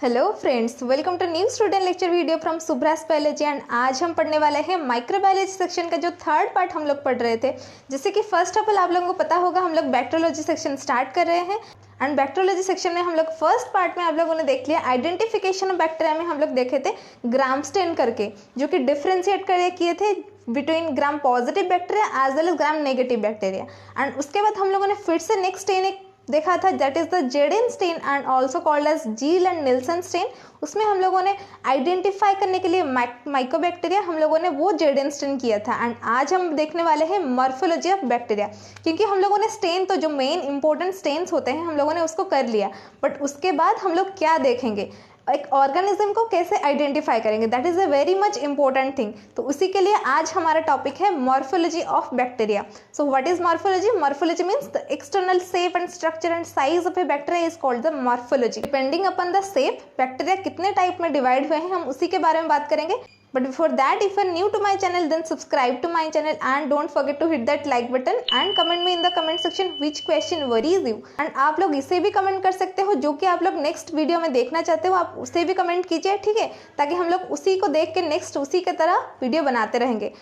Hello friends, welcome to new student lecture video from Subras biology. And आज हम पढ़ने वाले हैं माइक्रोबायोलॉजी सेक्शन का जो थर्ड पार्ट हम लोग पढ़ रहे थे। जैसे कि फर्स्ट ऑफ ऑल आप लोगों को पता होगा हम लोग बैक्टीरियोलॉजी सेक्शन स्टार्ट कर रहे हैं। एंड बैक्टीरियोलॉजी सेक्शन में हम लोग फर्स्ट पार्ट में आप लोगों ने देख लिया आइडेंटिफिकेशन ऑफ बैक्टीरिया में हम लोग देखे थे ग्राम स्टेन करके, जो कि डिफ्रेंशिएट कर किए थे between gram positive bacteria as well as gram negative bacteria. And उसके बाद हम लोगों ने फिर से नेक्स्ट स्टेन एक देखा था, that is the Jaden stain and also called as Ziehl and Neelsen stain. उसमें हम लोगों ने आइडेंटिफाई करने के लिए माइकोबैक्टीरिया हम लोगों ने वो जेडेन स्टेन किया था। एंड आज हम देखने वाले हैं मॉर्फोलॉजी ऑफ बैक्टीरिया, क्योंकि हम लोगों ने स्टेन तो जो मेन इंपॉर्टेंट स्टेन्स होते हैं हम लोगों ने उसको कर लिया, बट उसके बाद हम लोग क्या देखेंगे, एक ऑर्गेनिज्म को कैसे आइडेंटिफाई करेंगे, that is a very much important thing. तो उसी के लिए आज हमारा टॉपिक है morphology of bacteria. So what is morphology? Morphology means the external shape and structure and size of A bacteria is called the morphology. Depending upon the shape bacteria कितने type में divide हुए हैं हम उसी के बारे में बात करेंगे। But before that, if you are new to my channel, then subscribe to my channel and don't forget to hit that like button and comment me in the comment section which question worries you. And आप लोग इसे भी comment कर सकते हो जो कि आप लोग नेक्स्ट वीडियो में देखना चाहते हो, आप उसे भी कमेंट कीजिए, ठीक है, ताकि हम लोग उसी को देख के नेक्स्ट उसी की तरह वीडियो बनाते रहेंगे।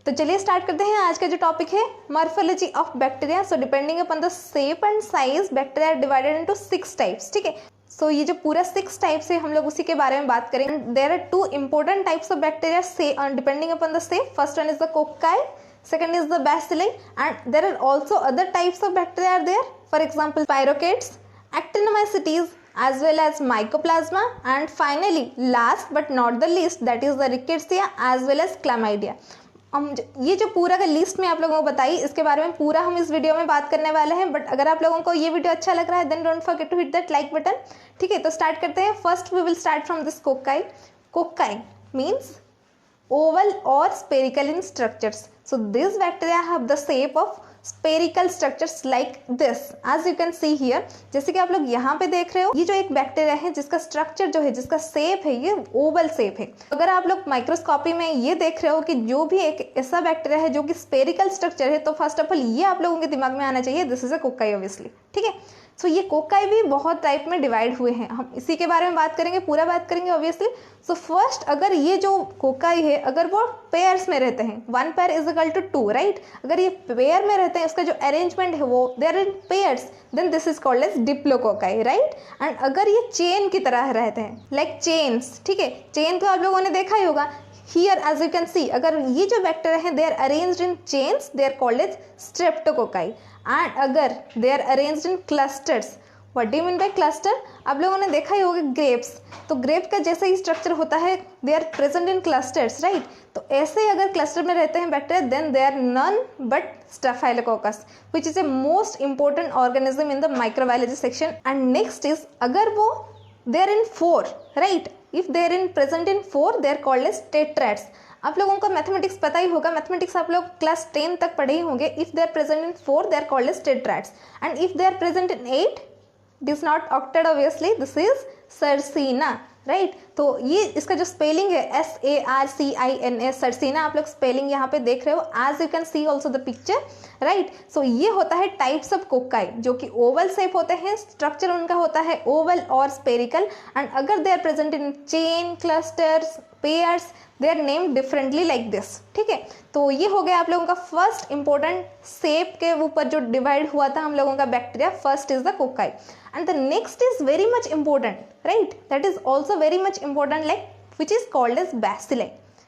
तो चलिए स्टार्ट करते हैं। आज का जो टॉपिक है morphology of bacteria. So depending upon the shape and size bacteria divided into 6 types, ठीक है। सो ये जो पूरा 6 टाइप्स है हम लोग उसी के बारे में बात करेंगे। There are 2 important types of bacteria depending upon the shape. First one is the cocci, second is the bacilli, and there are also other types of bacteria are there, for example spirochetes, actinomycetes as well as mycoplasma, and finally last but not the least that is the rickettsia as well as chlamydia। हम ये जो पूरा का list में आप लोगों को बताई, इसके बारे में पूरा हम इस वीडियो में बात करने वाले हैं। बट अगर आप लोगों को ये वीडियो अच्छा लग रहा है then don't forget to hit that like button, ठीक है। तो स्टार्ट करते हैं। First we will start from this cocci. Cocci means oval or spherical in structures. So these bacteria have the shape of spherical structures like this, as you can see here। जैसे कि आप लोग यहाँ पे देख रहे हो, ये जो एक बैक्टीरिया है जिसका स्ट्रक्चर जो है, जिसका शेप है, ये ओवल शेप है। अगर आप लोग माइक्रोस्कोपी में ये देख रहे हो कि जो भी एक ऐसा बैक्टीरिया है जो कि स्फेरिकल स्ट्रक्चर है, तो फर्स्ट ऑफ ऑल ये आप लोगों के दिमाग में आना चाहिए, दिस इज अ कोक्काई ऑब्वियसली, ठीक है। सो ये कोक्काई भी बहुत टाइप में डिवाइड हुए हैं, हम इसी के बारे में बात करेंगे, पूरा बात करेंगे ऑब्वियसली। सो फर्स्ट, अगर ये जो कोक्काई है अगर वो पेयर्स में रहते हैं, 1 pair is equal to 2, right. अगर ये पेयर में रहते हैं, उसका जो अरेंजमेंट है वो they are in pairs, then this is called as diplococci, right. And अगर ये चेन की तरह रहते हैं, लाइक चेन्स, ठीक है, चेन तो आप लोगों ने देखा ही होगा। Here as you can see, अगर ये जो बैक्टीरिया है they are arranged in chains, they are called as streptococci। and अगर they are arranged in clusters, what do you mean by cluster? आप लोगों ने देखा ही होगा ग्रेप्स, तो ग्रेप का जैसे ही स्ट्रक्चर होता है they are present in clusters, right। तो ऐसे ही अगर क्लस्टर में रहते हैं bacteria then they are none but staphylococcus, which is a most important organism in the microbiology section। and next is अगर वो they are in 4, right। if they are in present in 4 they are called as tetrads। आप लोगों को mathematics पता ही होगा, mathematics आप लोग class 10 तक पढ़े ही होंगे। if they are present in 4 they are called as tetrads, and if they are present in 8 it is not octad obviously, this is sarcina, right. तो ये इसका जो स्पेलिंग है SARCINA, सर्सिना, आप लोग स्पेलिंग यहाँ पे देख रहे हो, as you can see also the picture, right. So ये होता है टाइप्स ऑफ कोक्काई, जो कि ओवल शेप होते हैं, स्ट्रक्चर उनका होता है ओवल और स्पेरिकल। एंड अगर they are present in chain, clusters, pairs, they are named differently like this, ठीक है। तो ये हो गया आप लोगों का फर्स्ट इंपॉर्टेंट शेप के ऊपर जो डिवाइड हुआ था हम लोगों का bacteria, first is the cocci. and the next is very much important, right, that is also very much important, like which is called as bacilli।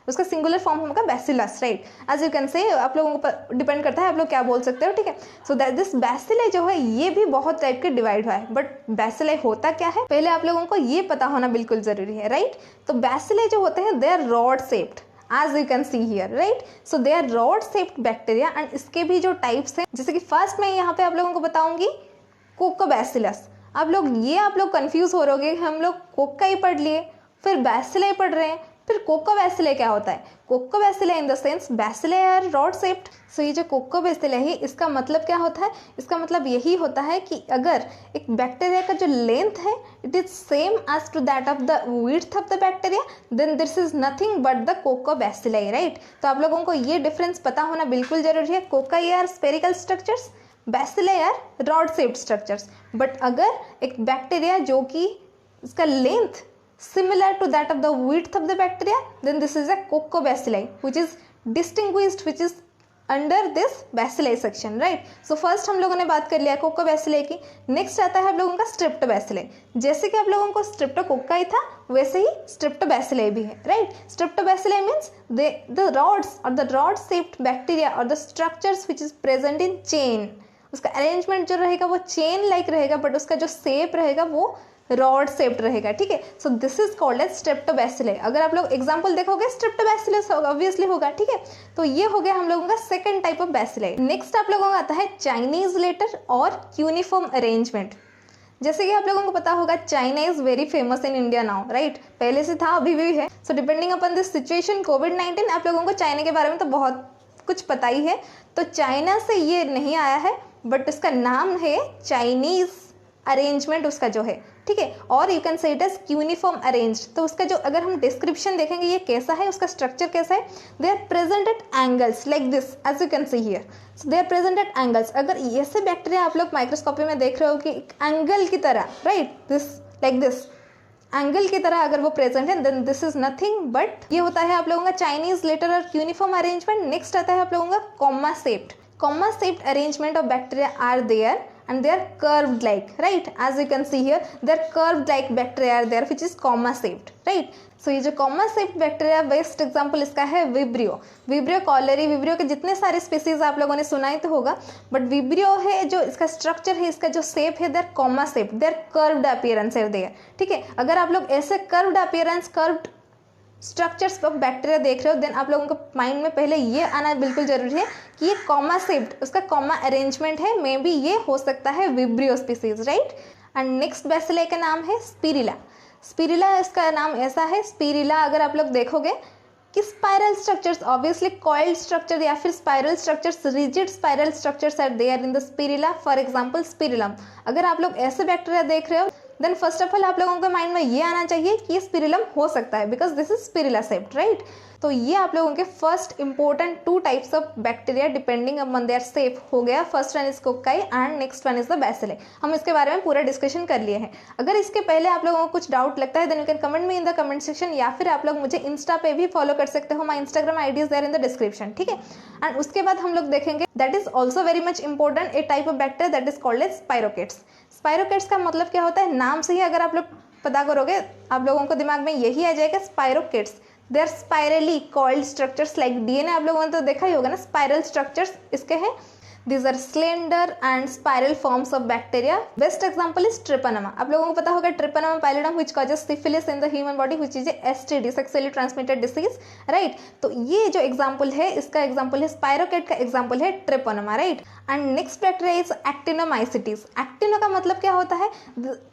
उसका सिंगुलर फॉर्म होगा bacillus, right. As you can say आप लोगों पर depend करता है आप लोग क्या बोल सकते हो, ठीक है। सो दैट दिस बैसिली जो है ये भी बहुत टाइप के डिवाइड हुआ है, बट बैसिली होता क्या है पहले आप लोगों को ये पता होना बिल्कुल जरूरी है, राइट। तो बैसिली जो होते हैं they are rod shaped, as you can see here, right। so they are rod shaped bacteria, and इसके भी जो टाइप्स हैं, जैसे कि फर्स्ट मैं यहाँ पे आप लोगों को बताऊंगी कोकोबैसिलस। आप लोग कंफ्यूज हो रहोगे, हम लोग कोक्काई पढ़ लिए, फिर बैसिली पढ़ रहे हैं, फिर कोकोबैसिली क्या होता है? Coccobacilli in the sense bacilli are rod shaped. So ये जो कोकोबैसिली है इसका मतलब क्या होता है? इसका मतलब यही होता है कि अगर एक बैक्टीरिया का जो लेंथ है it is same as to that of the width of the bacteria, then this is nothing but the coccobacilli, right. तो आप लोगों को ये डिफरेंस पता होना बिल्कुल जरूरी है। Cocci are spherical structures, bacilli are rod shaped structures. But अगर एक बैक्टीरिया जो कि इसका length similar to that of the width of the bacteria, then this is a coccobacilli which is distinguished, which is under this bacilli section, right. So first हम लोगों ने बात कर लिया कोकोबैसिलाई की। नेक्स्ट आता है आप लोगों का स्ट्रेप्टोबैसिलाई। जैसे कि आप लोगों को स्ट्रेप्टोकोक्काई था वैसे ही स्ट्रेप्टोबैसिलाई भी है, राइट। स्ट्रेप्टोबैसिलाई मीन्स द रॉड्स और द रॉड शेप्ड बैक्टीरिया और the structures which is present in chain. उसका अरेंजमेंट जो रहेगा वो चेन लाइक रहेगा, बट उसका जो शेप रहेगा वो रॉड शेप्ड रहेगा, ठीक है। So this is called as streptobacilli. अगर आप लोग एग्जांपल देखोगे स्ट्रेप्टोबैसिलस ऑब्वियसली होगा, ठीक है। तो ये हो गया हम लोगों का second type of bacilli. Next आप लोगों का आता है चाइनीज लेटर और यूनिफॉर्म अरेंजमेंट। जैसे कि आप लोगों को पता होगा China is very famous in India now, right. पहले से था, अभी भी है। So depending upon this situation कोविड-19 आप लोगों को चाइना के बारे में तो बहुत कुछ पता ही है। तो चाइना से ये नहीं आया है, बट उसका नाम है चाइनीज अरेंजमेंट उसका जो है, ठीक है। और you can say it as uniform arrange. तो उसका जो अगर हम डिस्क्रिप्शन देखेंगे ये कैसा है, उसका स्ट्रक्चर कैसा है, they are present at angles like this as you can see here. So they are present at angles. अगर ऐसे बैक्टीरिया आप लोग माइक्रोस्कोपी में देख रहे हो कि एक एंगल की तरह, right, this like this angle की तरह अगर वो प्रेजेंट है, then this is nothing but ये होता है आप लोगों का चाइनीज लेटर और यूनिफॉर्म अरेंजमेंट। नेक्स्ट आता है आप लोगों का comma shaped. Comma shaped arrangement of bacteria are there and they are curved like, right, as you can see here they are curved like bacteria are there which is comma shaped, right। so ये जो comma shaped bacteria best example इसका है vibrio. Vibrio cholerae, vibrio के जितने सारे species आप लोगों ने सुना ही तो होगा, बट विब्रियो है जो इसका स्ट्रक्चर है, इसका जो शेप है, they are comma shaped, they are curved appearance है देयर, ठीक है। अगर आप लोग ऐसे curved appearance, curved structures of bacteria देख रहे हो, देन आप लोगों को माइंड में पहले ये आना बिल्कुल जरूरी है कि ये कॉमा शेप्ड, उसका कॉमा अरेंजमेंट है, मे बी ये हो सकता है vibrio species, right. And next bacilli का नाम है स्पिरिला। स्पिरिला इसका नाम ऐसा है, स्पिरिला अगर आप लोग देखोगे कि spiral structures, obviously coiled structure या फिर spiral structures, rigid spiral structures are there in the spirilla. For example spirillum. अगर आप लोग ऐसे बैक्टीरिया देख रहे हो, देन फर्स्ट ऑफ ऑल आप लोगों के माइंड में ये आना चाहिए कि ये स्पिरिलम हो सकता है, because this is spirilla shaped, right. तो ये आप लोगों के first important two types of bacteria depending upon their shape हो गया। First one is cocci and next one is the bacilli. हम इसके बारे में पूरा डिस्कशन कर लिए हैं। अगर इसके पहले आप लोगों को कुछ डाउट लगता है, then you can comment me in the comment section, या फिर आप लोग मुझे इंस्टा पे भी फॉलो कर सकते हो। My Instagram ID is there in the description, ठीक है। एंड उसके बाद हम लोग देखेंगे that is also very much important, a type of bacteria that is called as spirochetes. Spirochetes का मतलब क्या होता है, नाम से ही अगर आप लोग पता करोगे आप लोगों को दिमाग में यही आ जाएगा spirochetes. They are spirally coiled structures like DNA आप लोगों ने तो देखा ही होगा ना, स्पाइरल स्ट्रक्चर्स इसके हैं। These are slender and spiral forms of bacteria. Best example is Treponema. आप लोगों को पता होगा Treponema pallidum which causes syphilis in the human body which is a STD, sexually transmitted disease, right? तो ये जो example है, इसका example है Spirochete का example है Treponema, right? And next bacteria is Actinomycetes. Actino का मतलब क्या होता है,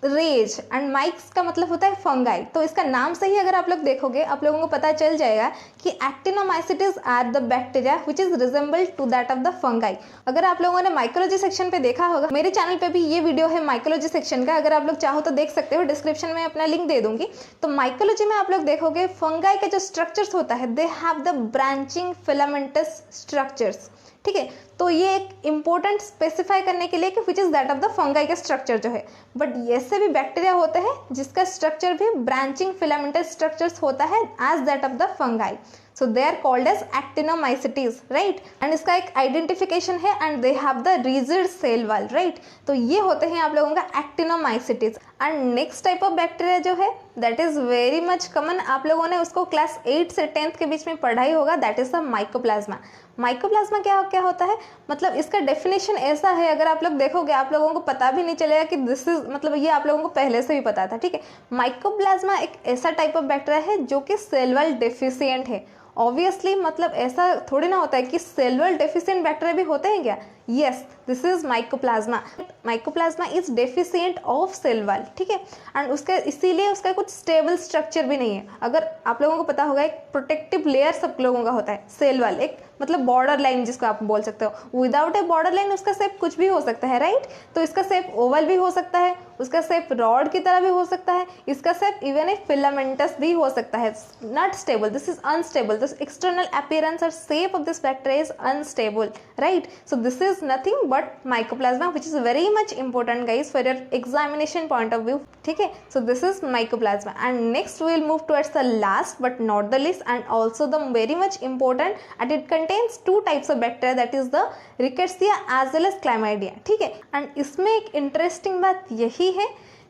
रेज, and myx का मतलब होता है fungi. तो इसका नाम से ही अगर आप लोग देखोगे आप लोगों को पता चल जाएगा कि Actinomycetes are the bacteria which is resembled to that of the fungi. अगर आप लोगों ने माइकोलॉजी सेक्शन पे देखा होगा, मेरे चैनल पे भी ये वीडियो है माइकोलॉजी सेक्शन का, अगर आप लोग चाहो तो देख सकते हो, डिस्क्रिप्शन में अपना लिंक दे दूंगी। तो माइकोलॉजी में आप लोग देखोगे फंगाई का जो स्ट्रक्चर्स होता है, they have the branching filamentous structures, ठीक है। तो ये एक इंपॉर्टेंट स्पेसिफाई करने के लिए कि विच is that of the fungi का स्ट्रक्चर जो है। बट ऐसे भी बैक्टीरिया होते हैं जिसका स्ट्रक्चर भी ब्रांचिंग फिलामेंटस स्ट्रक्चर्स होता है as that of the fungi. So they are called as actinomycetes, right? And इसका एक आइडेंटिफिकेशन है and they have the rigid cell wall, right? तो ये होते हैं आप लोगों का actinomycetes। And next type of bacteria जो है that is very much common, आप लोगों ने उसको क्लास 8 से 10th के बीच में पढ़ा ही होगा, that is the mycoplasma। Mycoplasma क्या होता है, मतलब इसका डेफिनेशन ऐसा है, अगर आप लोग देखोगे आप लोगों को पता भी नहीं चलेगा कि दिस इज, मतलब ये आप लोगों को पहले से भी पता था, ठीक है। माइकोप्लाज्मा एक ऐसा टाइप ऑफ बैक्टीरिया है जो कि सेल वॉल डेफिशिएंट है। ऑब्वियसली मतलब ऐसा थोड़ी ना होता है कि सेल वॉल डेफिशिएंट बैक्टीरिया भी होते हैं क्या, yes, this is mycoplasma. Mycoplasma is deficient of cell wall, ठीक है। एंड उसका इसीलिए उसका कुछ स्टेबल स्ट्रक्चर भी नहीं है। अगर आप लोगों को पता होगा एक प्रोटेक्टिव लेयर सब लोगों का होता है, सेल वॉल एक मतलब बॉर्डर लाइन जिसको आप बोल सकते हो। विदाउट ए बॉर्डर लाइन उसका शेप कुछ भी हो सकता है, राइट। तो इसका शेप ओवल भी हो सकता है, उसका शेप रॉड की तरह भी हो सकता है, इसका शेप इवन एक फिलामेंटस भी हो सकता है. Not stable, this is unstable. This external appearance और shape of this bacteria is unstable, right? So this is nothing but mycoplasma which is very much important guys for your examination point of view. ठीक है, so this is mycoplasma. And next we will move towards the last but not the least and also the very much important, and it contains two types of bacteria, that is the rickettsia as well as chlamydia. ठीक है, and इसमें एक interesting बात यही है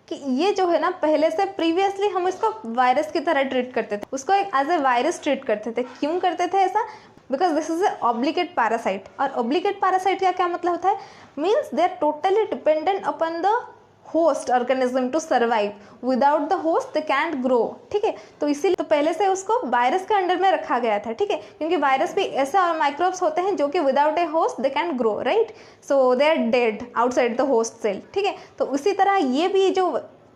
कि ये जो है ना, पहले से प्रीवियसली हम इसको वायरस की तरह ट्रीट करते थे, उसको एक एज ए वायरस ट्रीट करते थे. क्यों करते थे ऐसा? Because this is a obligate parasite. और ऑब्लिगेट पैरासाइट का क्या मतलब होता है? Means they are totally dependent upon the host organism to survive. Without the host they can't grow. ठीक है, तो इसीलिए तो पहले से उसको वायरस के अंडर में रखा गया था. ठीक है, क्योंकि वायरस भी ऐसे माइक्रोब्स होते हैं जो कि without a host they can grow, right? So they are dead outside the host cell. ठीक है, तो उसी तरह ये भी जो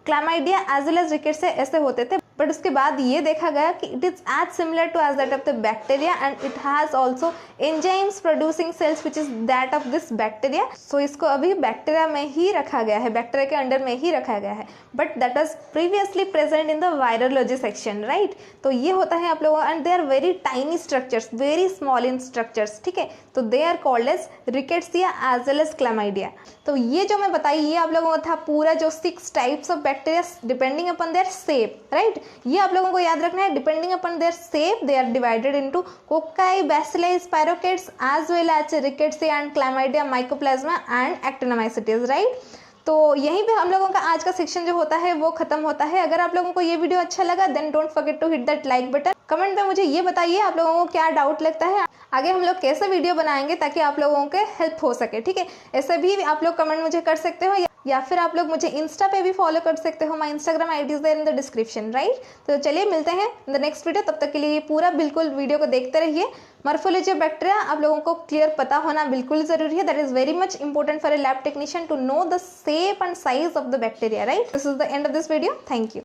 chlamydia as well as rickettsia ऐसे होते थे. बट उसके बाद ये देखा गया कि it is as similar to as that of the bacteria and it has also enzymes producing cells which is that of this bacteria. So इसको अभी बैक्टीरिया में ही रखा गया है, बैक्टीरिया के अंडर में ही रखा गया है. But that was previously present in the virology section, right? तो ये होता है आप लोगों, and they are very tiny structures, very small in structures. ठीक है, तो they are called as rickettsia as well as chlamydia. तो ये जो मैं बताई ये आप लोगों को था पूरा जो 6 types of bacteria depending upon their shape, right? ये आप लोगों को याद रखना है. Depending upon their shape they are divided into cocci, bacilli, spirochetes as well as rickettsia and chlamydia, mycoplasma and actinomycetes, right? तो यहीं पे हम लोगों का आज का सेक्शन जो होता है वो खत्म होता है. अगर आप लोगों को ये वीडियो अच्छा लगा then don't forget to hit that like button. Comment में मुझे ये बताइए आप लोगों को क्या डाउट लगता है, आगे हम लोग कैसे वीडियो बनाएंगे ताकि आप लोगों के हेल्प हो सके. ठीक है, ऐसे भी आप लोग कमेंट मुझे कर सकते हो या फिर आप लोग मुझे इंस्टा पे भी फॉलो कर सकते हो. My Instagram ID is there in the description, right? तो चलिए मिलते हैं इन द नेक्स्ट वीडियो. तब तक के लिए पूरा बिल्कुल वीडियो को देखते रहिए. मॉर्फोलॉजी ऑफ बैक्टीरिया आप लोगों को क्लियर पता होना बिल्कुल जरूरी है. That is very much important for a lab technician to know the shape and size of the bacteria, right? This is the end of this video. Thank you.